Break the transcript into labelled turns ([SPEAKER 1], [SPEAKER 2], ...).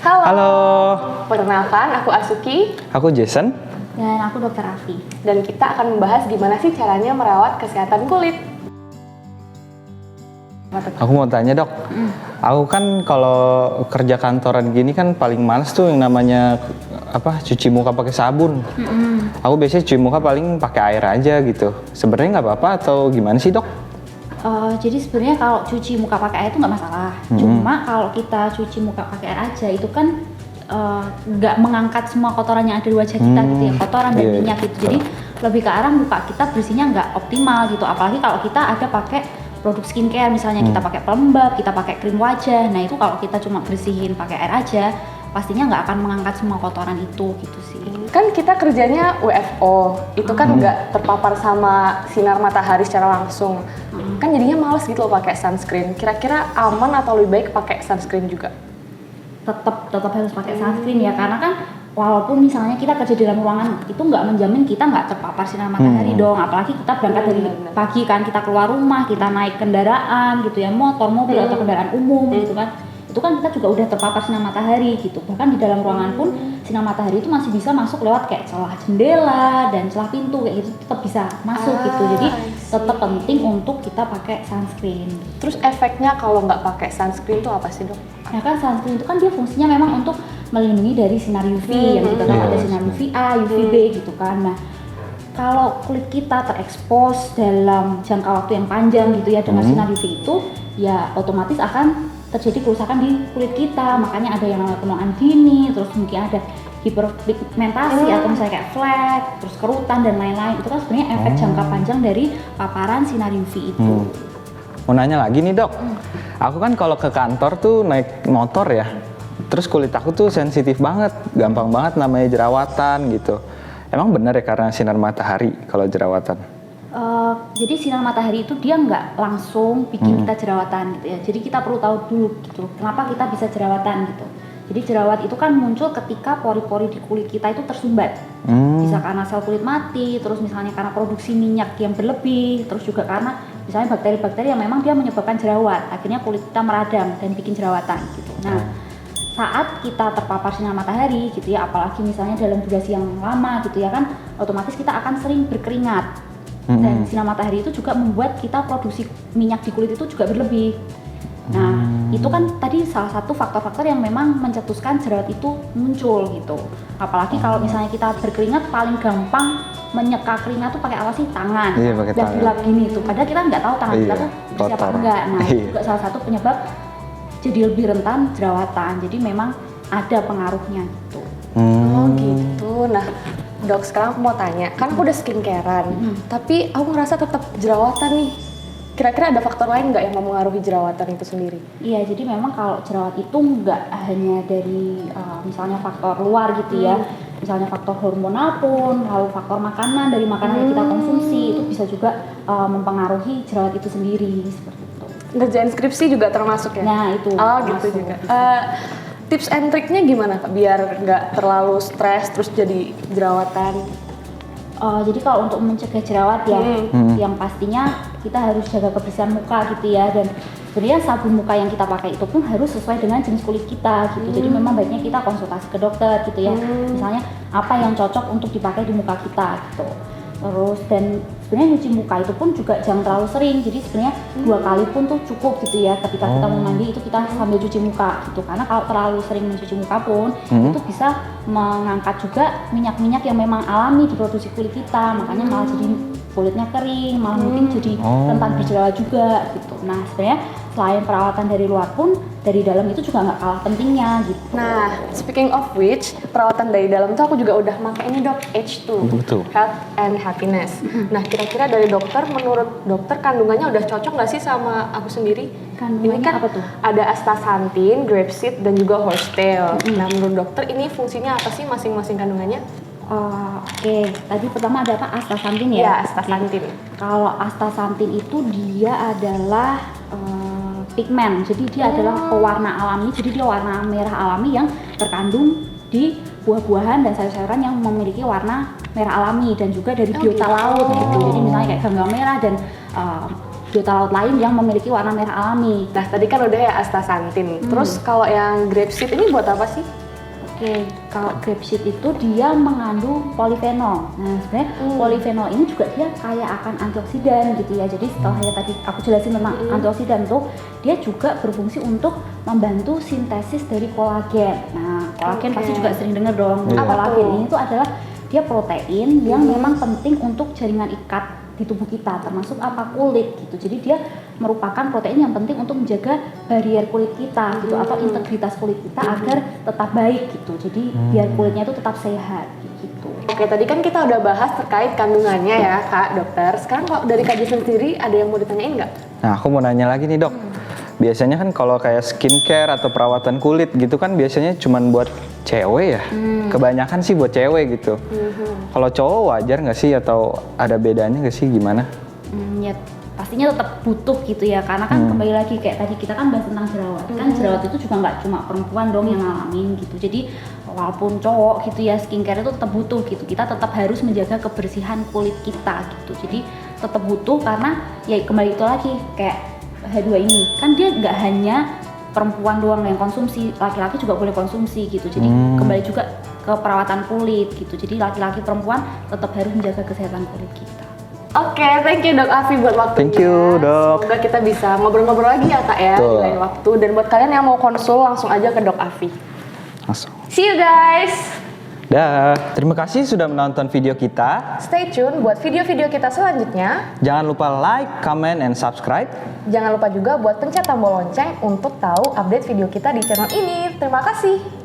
[SPEAKER 1] Halo.
[SPEAKER 2] Halo.
[SPEAKER 1] Perkenalkan, aku Asuki.
[SPEAKER 2] Aku Jason.
[SPEAKER 3] Dan aku Dr. Afi.
[SPEAKER 1] Dan kita akan membahas gimana sih caranya merawat kesehatan kulit.
[SPEAKER 2] Aku mau tanya dok, aku kan kalau kerja kantoran gini kan paling males tuh yang namanya cuci muka pakai sabun. Aku biasanya cuci muka paling pakai air aja gitu. Sebenarnya nggak apa-apa atau gimana sih dok?
[SPEAKER 3] Jadi sebenarnya kalau cuci muka pakai air itu nggak masalah. Cuma kalau kita cuci muka pakai air aja itu kan nggak mengangkat semua kotoran yang ada di wajah kita gitu ya, kotoran dan minyak gitu. Jadi lebih ke arah muka kita bersihnya nggak optimal gitu. Apalagi kalau kita ada pakai produk skincare, misalnya kita pakai pelembab, kita pakai krim wajah. Nah itu kalau kita cuma bersihin pakai air aja, pastinya nggak akan mengangkat semua kotoran itu gitu sih.
[SPEAKER 1] Kan kita kerjanya WFO, itu kan nggak terpapar sama sinar matahari secara langsung. Kan jadinya males gitu loh pakai sunscreen. Kira-kira aman atau lebih baik pakai sunscreen juga?
[SPEAKER 3] Tetap harus pakai sunscreen ya, karena kan walaupun misalnya kita kerja di dalam ruangan itu nggak menjamin kita nggak terpapar sinar matahari dong. Apalagi kita berangkat dari pagi kan, kita keluar rumah, kita naik kendaraan gitu ya, motor, mobil atau kendaraan umum gitu kan, itu kan kita juga udah terpapar sinar matahari gitu. Bahkan di dalam ruangan pun sinar matahari itu masih bisa masuk lewat kayak celah jendela dan celah pintu kayak gitu, tetap bisa masuk gitu. Jadi tetap penting untuk kita pakai sunscreen.
[SPEAKER 1] Terus efeknya kalau nggak pakai sunscreen itu apa sih dok?
[SPEAKER 3] Nah kan sunscreen itu kan dia fungsinya memang untuk melindungi dari sinar UV yang kita tahu ada sinar UVA, UVB gitu kan. Nah kalau kulit kita terekspos dalam jangka waktu yang panjang gitu ya dengan sinar UV itu, ya otomatis akan terjadi kerusakan di kulit kita. Makanya ada yang namanya penuaan dini, terus mungkin ada hiperpigmentasi atau misalnya kayak flek, terus kerutan dan lain-lain. Itu kan sebenarnya efek jangka panjang dari paparan sinar UV itu.
[SPEAKER 2] Mau nanya lagi nih dok, aku kan kalau ke kantor tuh naik motor ya, terus kulit aku tuh sensitif banget, gampang banget namanya jerawatan gitu. Emang benar ya karena sinar matahari kalau jerawatan?
[SPEAKER 3] Jadi sinar matahari itu dia nggak langsung bikin kita jerawatan gitu ya. Jadi kita perlu tahu dulu gitu, kenapa kita bisa jerawatan gitu. Jadi jerawat itu kan muncul ketika pori-pori di kulit kita itu tersumbat. Bisa karena sel kulit mati, terus misalnya karena produksi minyak yang berlebih, terus juga karena misalnya bakteri-bakteri yang memang dia menyebabkan jerawat. Akhirnya kulit kita meradang dan bikin jerawatan gitu. Nah, saat kita terpapar sinar matahari gitu ya, apalagi misalnya dalam durasi yang lama gitu ya kan, otomatis kita akan sering berkeringat. Dan sinar matahari itu juga membuat kita produksi minyak di kulit itu juga berlebih. Nah, itu kan tadi salah satu faktor-faktor yang memang mencetuskan jerawat itu muncul gitu. Apalagi kalau misalnya kita berkeringat, paling gampang menyeka keringat tuh pakai apa sih? Tangan.
[SPEAKER 2] Iya, pakai tangan.
[SPEAKER 3] Gelap gini tuh. Padahal kita nggak tahu tangan kita tuh bersih apa enggak. Nah, itu juga salah satu penyebab jadi lebih rentan jerawatan. Jadi memang ada pengaruhnya gitu.
[SPEAKER 1] Oh gitu. Nah dok, sekarang aku mau tanya, kan aku udah skincarean, tapi aku ngerasa tetap jerawatan nih. Kira-kira ada faktor lain nggak yang mempengaruhi jerawatan itu sendiri?
[SPEAKER 3] Iya, jadi memang kalau jerawat itu nggak hanya dari misalnya faktor luar gitu ya, misalnya faktor hormonal pun, lalu faktor makanan dari makanan yang kita konsumsi itu bisa juga mempengaruhi jerawat itu sendiri seperti itu.
[SPEAKER 1] Ngerjain skripsi juga termasuk ya?
[SPEAKER 3] Nah itu.
[SPEAKER 1] Oh gitu juga. Tips and triknya gimana Kak biar nggak terlalu stres terus jadi jerawatan?
[SPEAKER 3] Jadi kalau untuk mencegah jerawat ya, yang pastinya kita harus jaga kebersihan muka gitu ya, dan sebenarnya sabun muka yang kita pakai itu pun harus sesuai dengan jenis kulit kita gitu. Jadi memang baiknya kita konsultasi ke dokter gitu ya, misalnya apa yang cocok untuk dipakai di muka kita gitu. Terus dan sebenarnya nyuci muka itu pun juga jangan terlalu sering, jadi sebenarnya 2 kali pun tuh cukup gitu ya. Ketika kita mau mandi itu kita sambil cuci muka gitu, karena kalau terlalu sering mencuci muka pun itu bisa mengangkat juga minyak-minyak yang memang alami diproduksi kulit kita, makanya malah jadi kulitnya kering, malah mungkin jadi rentan berjerawat juga gitu. Nah sebenarnya selain perawatan dari luar pun dari dalam itu juga nggak kalah pentingnya gitu.
[SPEAKER 1] Nah, speaking of which, perawatan dari dalam tuh aku juga udah pakai ini dok, H2, Health and Happiness. Nah, kira-kira dari dokter, menurut dokter kandungannya udah cocok nggak sih sama aku sendiri?
[SPEAKER 3] Kandungannya
[SPEAKER 1] ini kan
[SPEAKER 3] apa tuh?
[SPEAKER 1] Ada astaxanthin, grapeseed, dan juga horsetail. Nah, menurut dokter ini fungsinya apa sih masing-masing kandungannya?
[SPEAKER 3] Oke, tadi pertama ada apa? Astaxanthin ya?
[SPEAKER 1] Iya, astaxanthin.
[SPEAKER 3] Kalau astaxanthin itu dia adalah pigmen, jadi dia adalah pewarna alami, jadi dia warna merah alami yang terkandung di buah-buahan dan sayur-sayuran yang memiliki warna merah alami dan juga dari biota laut gitu. Jadi misalnya kayak ganggang merah dan biota laut lain yang memiliki warna merah alami.
[SPEAKER 1] Nah, tadi kan udah ya astaxanthin. Terus kalau yang grapeseed ini buat apa sih?
[SPEAKER 3] Oke, kalau grapeseed itu dia mengandung polifenol. Nah, sebenarnya polifenol ini juga dia kaya akan antioksidan gitu ya. Jadi setelah ya tadi aku jelasin tentang antioksidan tuh, dia juga berfungsi untuk membantu sintesis dari kolagen. Nah, kolagen pasti juga sering dengar dong.
[SPEAKER 2] Iya.
[SPEAKER 3] Kolagen ini tuh adalah dia protein yang memang penting untuk jaringan ikat di tubuh kita, termasuk apa kulit gitu. Jadi dia merupakan protein yang penting untuk menjaga barrier kulit kita gitu, atau integritas kulit kita agar tetap baik gitu. Jadi biar kulitnya itu tetap sehat gitu.
[SPEAKER 1] Oke, tadi kan kita udah bahas terkait kandungannya ya Kak Dokter. Sekarang kalau dari Kak Jason sendiri ada yang mau ditanyain nggak?
[SPEAKER 2] Nah, aku mau nanya lagi nih dok. Biasanya kan kalau kayak skincare atau perawatan kulit gitu kan biasanya cuman buat cewek ya. Kebanyakan sih buat cewek gitu. Kalau cowok wajar nggak sih atau ada bedanya nggak sih, gimana?
[SPEAKER 3] Ya pastinya tetap butuh gitu ya, karena kan kembali lagi kayak tadi kita kan bahas tentang jerawat. Kan jerawat itu juga nggak cuma perempuan dong yang ngalamin gitu. Jadi walaupun cowok gitu ya, skincare itu tetap butuh gitu. Kita tetap harus menjaga kebersihan kulit kita gitu. Jadi tetap butuh karena ya kembali itu lagi kayak H2 ini kan dia nggak hanya perempuan doang yang konsumsi, laki-laki juga boleh konsumsi gitu. Jadi kembali juga ke perawatan kulit gitu. Jadi laki-laki perempuan tetap harus menjaga kesehatan kulit kita.
[SPEAKER 1] Oke, thank you Dok Afi buat waktunya.
[SPEAKER 2] Thank you, Dok.
[SPEAKER 1] Semoga kita bisa ngobrol-ngobrol lagi ya Kak ya, di
[SPEAKER 2] Betul.
[SPEAKER 1] lain waktu. Dan buat kalian yang mau konsul langsung aja ke Dok Afi.
[SPEAKER 2] Langsung.
[SPEAKER 1] See you guys.
[SPEAKER 2] Dah, terima kasih sudah menonton video kita.
[SPEAKER 1] Stay tune buat video-video kita selanjutnya.
[SPEAKER 2] Jangan lupa like, comment, and subscribe.
[SPEAKER 1] Jangan lupa juga buat pencet tombol lonceng untuk tahu update video kita di channel ini. Terima kasih.